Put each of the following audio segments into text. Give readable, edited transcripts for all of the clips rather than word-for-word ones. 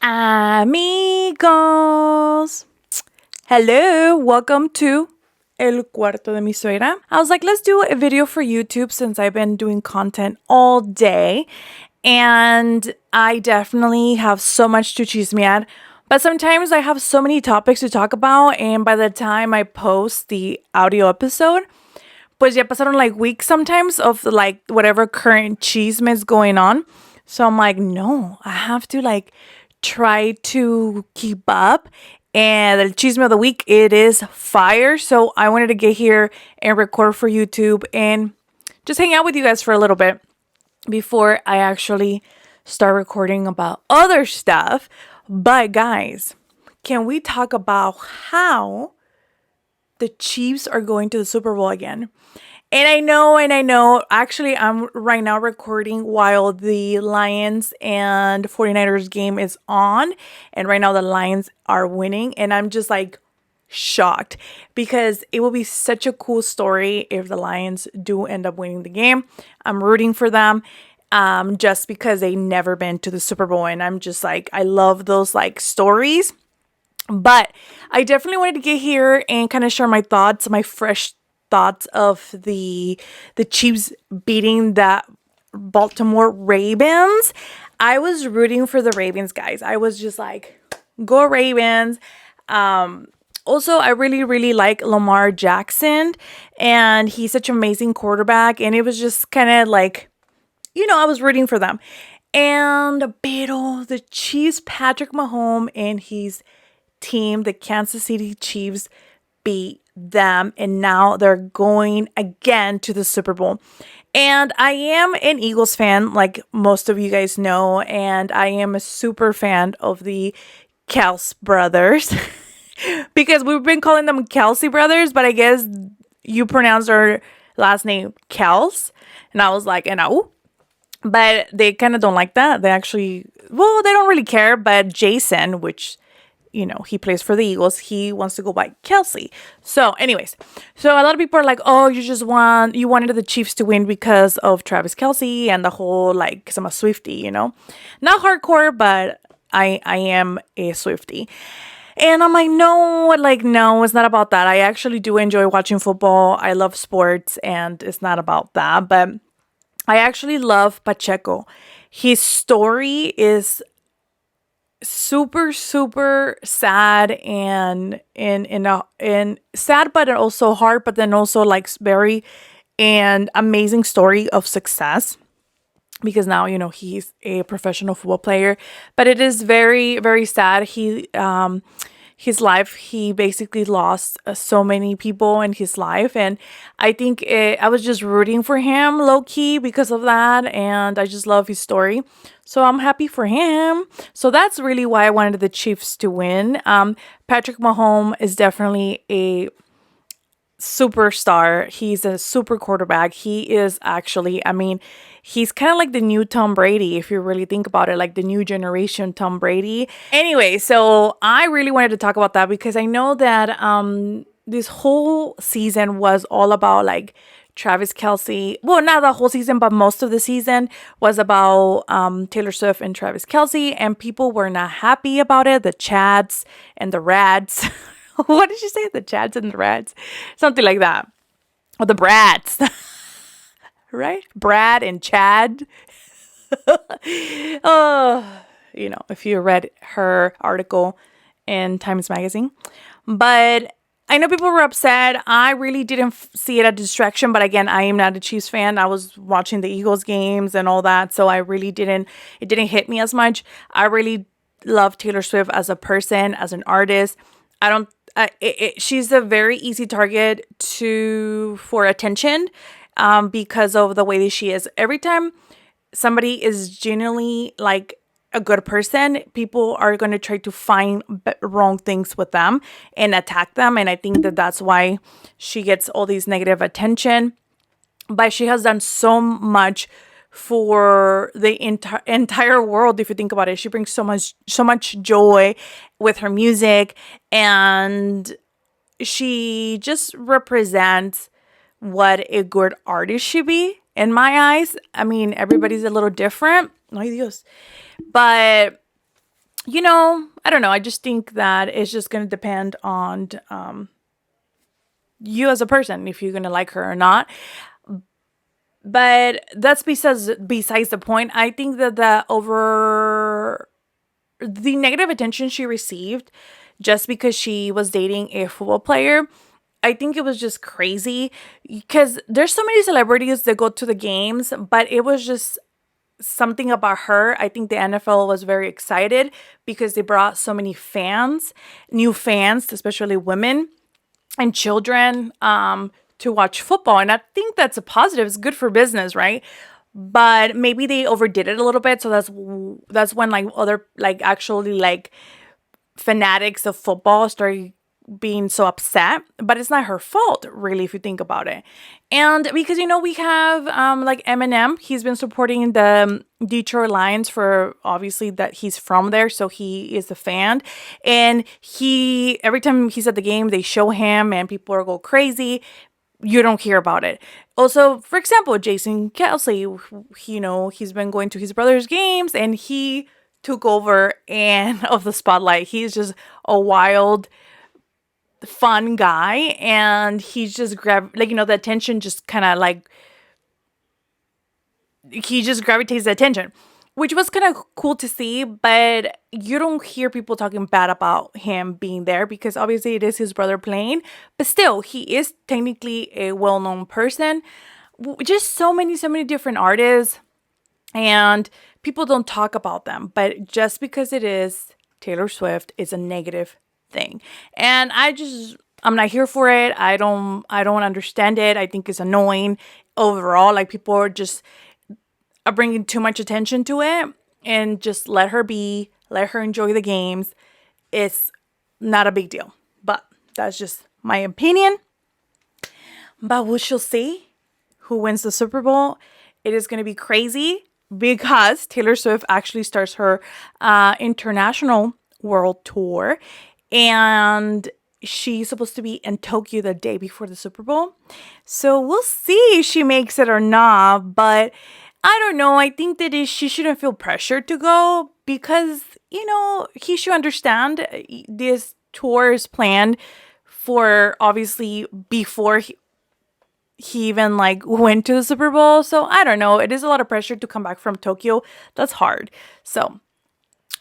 Amigos. Hello, welcome to El Cuarto de mi Suegra. I was like, let's do a video for YouTube since I've been doing content all day. And I definitely have so much to chisme at. But sometimes I have so many topics to talk about. And by the time I post the audio episode, pues ya pasaron like weeks sometimes of like whatever current chisme is going on. So I'm like, no, I have to like try to keep up. And the chisme of the week, it is fire. So I wanted to get here and record for YouTube and just hang out with you guys for a little bit before I actually start recording about other stuff. But guys, can we talk about how the Chiefs are going to the Super Bowl again? And I know, actually, I'm right now recording while the Lions and 49ers game is on. And right now the Lions are winning. And I'm just like shocked because it will be such a cool story if the Lions do end up winning the game. I'm rooting for them just because they never been to the Super Bowl. And I'm just like, I love those like stories. But I definitely wanted to get here and kind of share my thoughts, my fresh thoughts of the Chiefs beating the Baltimore Ravens. I was rooting for the Ravens, guys. I was just like, go Ravens. Also, I really like Lamar Jackson, and he's such an amazing quarterback. And it was just kind of like, I was rooting for them. And pero the Chiefs, Patrick Mahomes and his team, the Kansas City Chiefs, beat them, and now they're going again to the Super Bowl. And I am an Eagles fan, like most of you guys know, and I am a super fan of the Kels brothers because we've been calling them Kelsey brothers, but I guess you pronounce their last name Kels, and I was like, no. But they kind of don't like that. They actually, well, they don't really care. But Jason, which he plays for the Eagles, he wants to go by Kelsey. So anyways, so a lot of people are like, oh, you wanted the Chiefs to win because of Travis Kelsey and the whole, like, because I'm a Swiftie, not hardcore, but I am a Swiftie. And I'm like, no, it's not about that. I actually do enjoy watching football. I love sports, and it's not about that. But I actually love Pacheco. His story is super sad and sad, but also hard, but then also like very and amazing story of success, because now he's a professional football player. But it is very sad. His life, he basically lost so many people in his life, and I think I was just rooting for him low-key because of that, and I just love his story, so I'm happy for him. So that's really why I wanted the Chiefs to win. Patrick Mahomes is definitely a superstar. He's a super quarterback. He is actually, he's kind of like the new Tom Brady, if you really think about it, like the new generation Tom Brady. Anyway, so I really wanted to talk about that because I know that this whole season was all about like Travis Kelsey. Well, not the whole season, but most of the season was about Taylor Swift and Travis Kelsey, and people were not happy about it. The Chads and the Rads. What did you say? The Chads and the Rads? Something like that. Or the Brats. Right? Brad and Chad. Oh, if you read her article in Times Magazine. But I know people were upset. I really didn't see it as a distraction. But again, I am not a Chiefs fan. I was watching the Eagles games and all that. So it didn't hit me as much. I really love Taylor Swift as a person, as an artist. She's a very easy target for attention because of the way that she is. Every time somebody is genuinely like a good person, people are going to try to find wrong things with them and attack them. And I think that that's why she gets all these negative attention. But she has done so much for the entire world. If you think about it, she brings so much joy with her music, and she just represents what a good artist should be in my eyes. Everybody's a little different. Ay Dios. But I don't know. I just think that it's just going to depend on you as a person, if you're going to like her or not. But that's besides the point. I think that the negative attention she received just because she was dating a football player, I think it was just crazy because there's so many celebrities that go to the games, but it was just something about her. I think the NFL was very excited because they brought so many fans, new fans, especially women and children, to watch football. And I think that's a positive. It's good for business, right? But maybe they overdid it a little bit. So that's when like other like actually like fanatics of football started being so upset, but it's not her fault really if you think about it. And because we have like Eminem, he's been supporting the Detroit Lions for obviously that he's from there, so he is a fan. And he every time he's at the game they show him and people are go crazy. You don't hear about it. Also, for example, Jason Kelsey, he's been going to his brother's games and he took over and of the spotlight. He's just a wild, fun guy, and he's just the attention just kind of like he just gravitates the attention, which was kind of cool to see. But you don't hear people talking bad about him being there because obviously it is his brother playing, but still he is technically a well-known person. Just so many different artists, and people don't talk about them, but just because it is Taylor Swift is a negative thing. And I'm not here for it. I don't understand it. I think it's annoying overall. Like people are bringing too much attention to it, and just let her be, let her enjoy the games. It's not a big deal. But that's just my opinion. But we shall see who wins the Super Bowl. It is going to be crazy because Taylor Swift actually starts her international world tour, and she's supposed to be in Tokyo the day before the Super Bowl. So we'll see if she makes it or not. But I don't know. I think that she shouldn't feel pressured to go because, he should understand this tour is planned for obviously before he even like went to the Super Bowl. So I don't know. It is a lot of pressure to come back from Tokyo. That's hard. So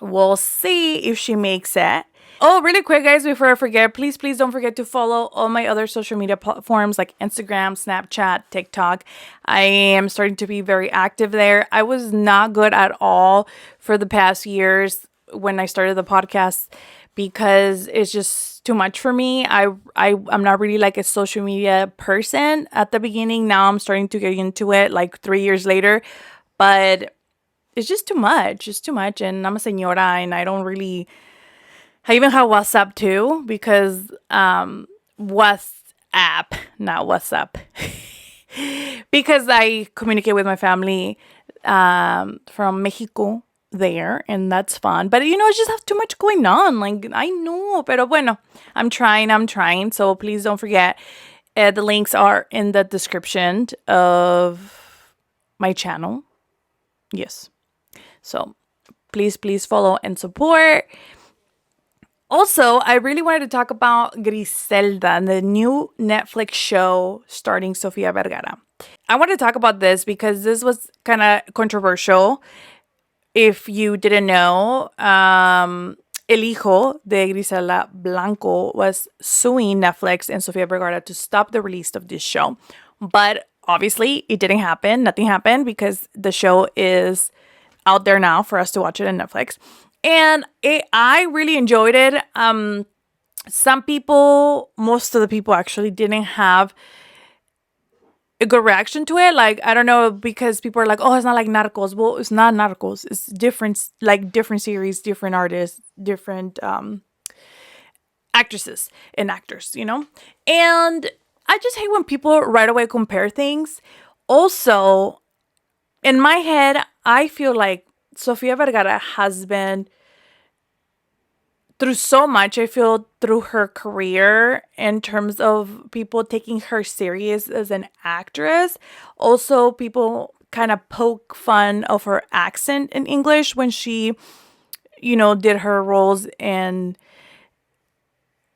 we'll see if she makes it. Oh, really quick, guys, before I forget, please don't forget to follow all my other social media platforms like Instagram, Snapchat, TikTok. I am starting to be very active there. I was not good at all for the past years when I started the podcast because it's just too much for me. I'm not really like a social media person at the beginning. Now I'm starting to get into it like 3 years later, but it's just too much. It's too much. And I'm a señora and I even have WhatsApp too because WhatsApp, not WhatsApp, because I communicate with my family from Mexico there, and that's fun. But I just have too much going on. Like I know, pero bueno, I'm trying. So please don't forget. The links are in the description of my channel. Yes. So please follow and support. Also, I really wanted to talk about Griselda, the new Netflix show starring Sofia Vergara. I want to talk about this because this was kind of controversial. If you didn't know, El Hijo de Griselda Blanco was suing Netflix and Sofia Vergara to stop the release of this show. But obviously, it didn't happen. Nothing happened because the show is out there now for us to watch it on Netflix. And I really enjoyed it. Some people, most of the people actually didn't have a good reaction to it. Like, I don't know, because people are like, oh, it's not like Narcos. Well, it's not Narcos. It's different, like different series, different artists, different actresses and actors, And I just hate when people right away compare things. Also, in my head, I feel like Sofia Vergara has been through so much. I feel through her career in terms of people taking her serious as an actress. Also, people kind of poke fun of her accent in English when she did her roles in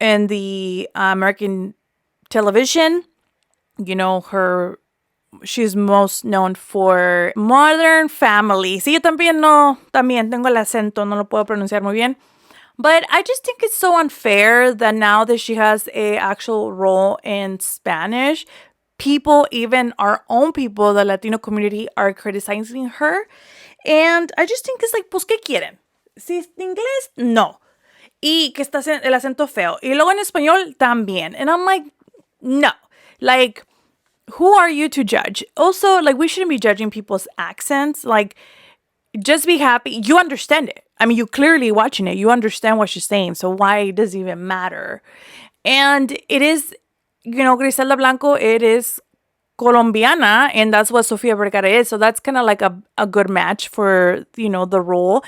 the American television. Her she's most known for Modern Family. Sí, yo también tengo el acento, no lo puedo pronunciar muy bien. But I just think it's so unfair that now that she has a actual role in Spanish, people, even our own people, the Latino community, are criticizing her. And I just think it's like, pues, ¿qué quieren? Si es inglés, no. Y que está el acento feo. Y luego en español, también. And I'm like, no. Like, who are you to judge? Also, like, we shouldn't be judging people's accents. Like, just be happy. You understand it. I mean, you clearly watching it. You understand what she's saying. So why does it even matter? And it is, Griselda Blanco, it is Colombiana, and that's what Sofia Vergara is. So that's kind of like a good match for, the role.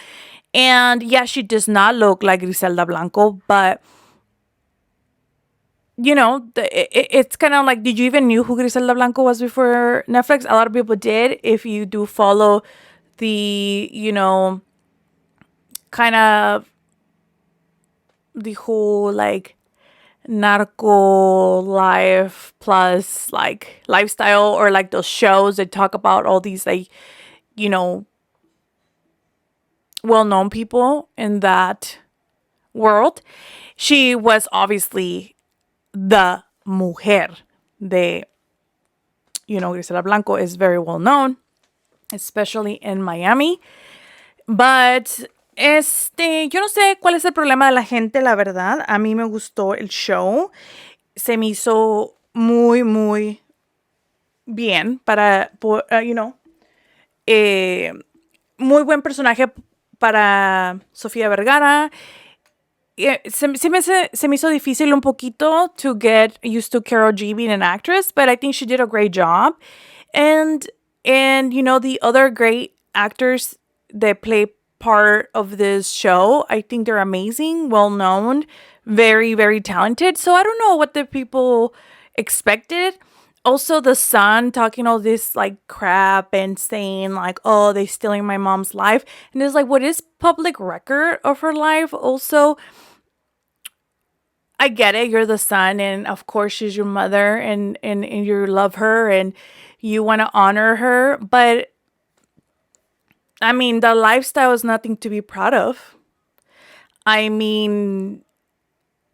And yeah, she does not look like Griselda Blanco, but it's kind of like, did you even knew who Griselda Blanco was before Netflix? A lot of people did. If you do follow the, kind of the whole like narco life plus like lifestyle, or like those shows that talk about all these like, well-known people in that world. She was obviously the mujer de, Griselda Blanco is very well known, especially in Miami. But, yo no sé cuál es el problema de la gente, la verdad. A mí me gustó el show. Se me hizo muy, muy bien para, muy buen personaje para Sofía Vergara. Se me hizo difícil un poquito to get used to Karol G being an actress, but I think she did a great job. And the other great actors that play part of this show, I think they're amazing, well known, very, very talented. So I don't know what the people expected. Also, the son talking all this like crap and saying like, oh, they stealing my mom's life. And it's like, what is public record of her life? Also, I get it. You're the son, and of course she's your mother, and you love her and you want to honor her. But I mean, the lifestyle is nothing to be proud of. I mean,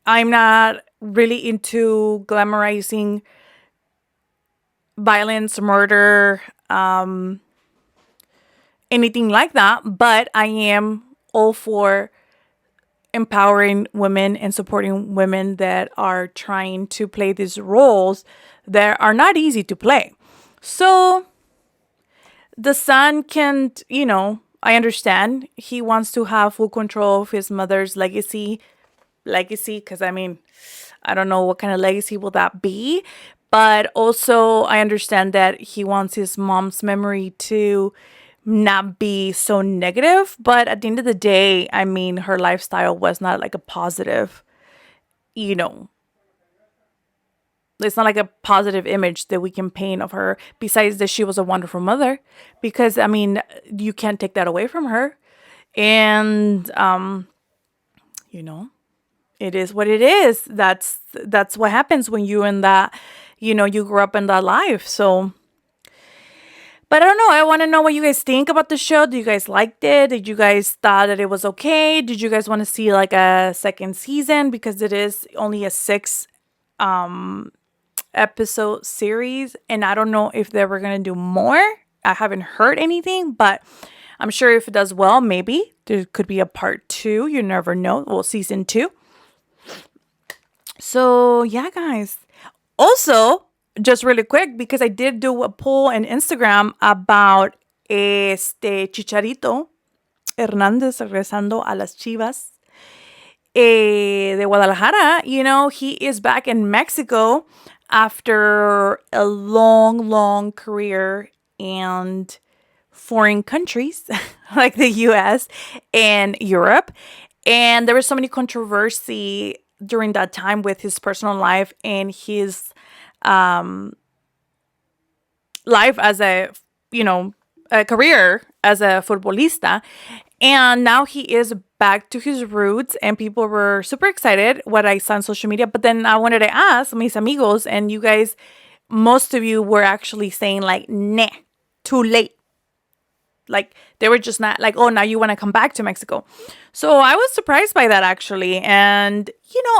I'm not really into glamorizing violence, murder, anything like that. But I am all for empowering women and supporting women that are trying to play these roles that are not easy to play. So the son can't, I understand he wants to have full control of his mother's legacy, because I mean, I don't know what kind of legacy will that be. But also I understand that he wants his mom's memory to not be so negative. But at the end of the day, I mean, her lifestyle was not like a positive, it's not like a positive image that we can paint of her, besides that she was a wonderful mother, because I mean, you can't take that away from her. And it is what it is. That's what happens when you in that, you grew up in that life. So, but I don't know. I want to know what you guys think about the show. Do you guys liked it? Did you guys thought that it was okay? Did you guys want to see like a second season? Because it is only a 6 episode series, and I don't know if they were gonna do more. I haven't heard anything, but I'm sure if it does well, maybe there could be a part 2. You never know. Well, season 2. So yeah, guys. Also, just really quick, because I did do a poll on Instagram about Chicharito Hernández regresando a las Chivas de Guadalajara. He is back in Mexico after a long, long career in foreign countries like the US and Europe. And there was so many controversy during that time with his personal life and his life as a career as a futbolista. And now he is back to his roots, and people were super excited what I saw on social media. But then I wanted to ask mis amigos, and you guys, most of you were actually saying like, nah, too late. Like they were just not like, oh, now you want to come back to Mexico. So I was surprised by that actually. And,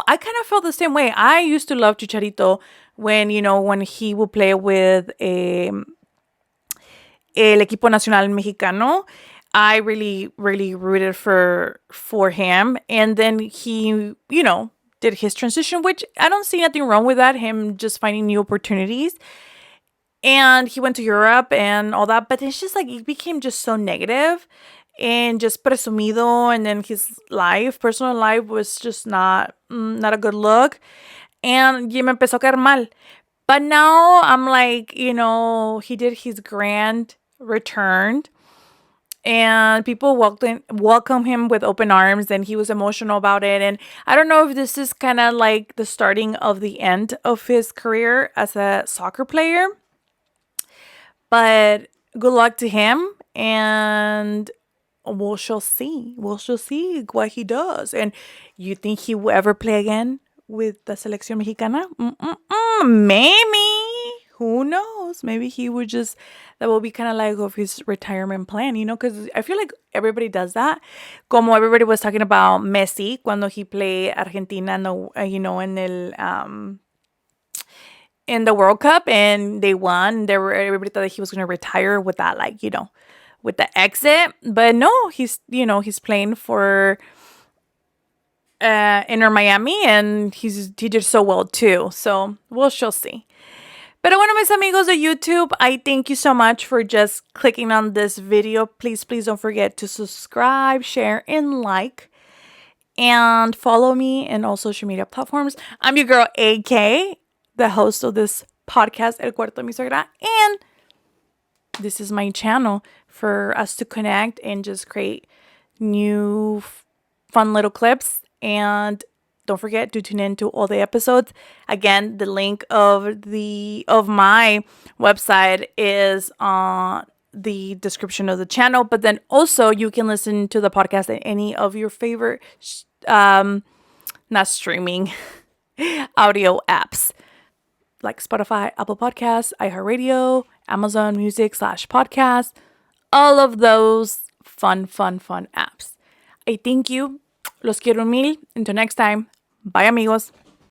I kind of felt the same way. I used to love Chicharito when he would play with el equipo nacional mexicano. I really, really rooted for him. And then he, did his transition, which I don't see nothing wrong with that, him just finding new opportunities. And he went to Europe and all that, but it's just like it became just so negative and just presumido, and then his personal life was just not a good look. And ya me empezó a caer mal. But now I'm like, he did his grand return and people welcome him with open arms, and he was emotional about it. And I don't know if this is kind of like the starting of the end of his career as a soccer player. But good luck to him, and we shall see. We shall see what he does. And you think he will ever play again with the Selección Mexicana? Maybe. Who knows? Maybe he would that will be kind of like of his retirement plan, because I feel like everybody does that. Como everybody was talking about Messi cuando he played Argentina in the World Cup and they won. Everybody thought that he was going to retire with that, with the exit. But no, he's playing for Inter Miami, and he did so well too. So we shall see. Pero bueno, mis amigos de YouTube, I thank you so much for just clicking on this video. Please, please don't forget to subscribe, share, and like. And follow me in all social media platforms. I'm your girl, AK, the host of this podcast, El Cuarto de Mi Suegra. And this is my channel for us to connect and just create new fun little clips. And don't forget to tune in to all the episodes. Again, the link of my website is on the description of the channel. But then also you can listen to the podcast at any of your favorite not streaming audio apps like Spotify, Apple Podcasts, iHeartRadio, Amazon Music /podcast, all of those fun apps. I thank you. Los quiero mil. Until next time. Bye, amigos.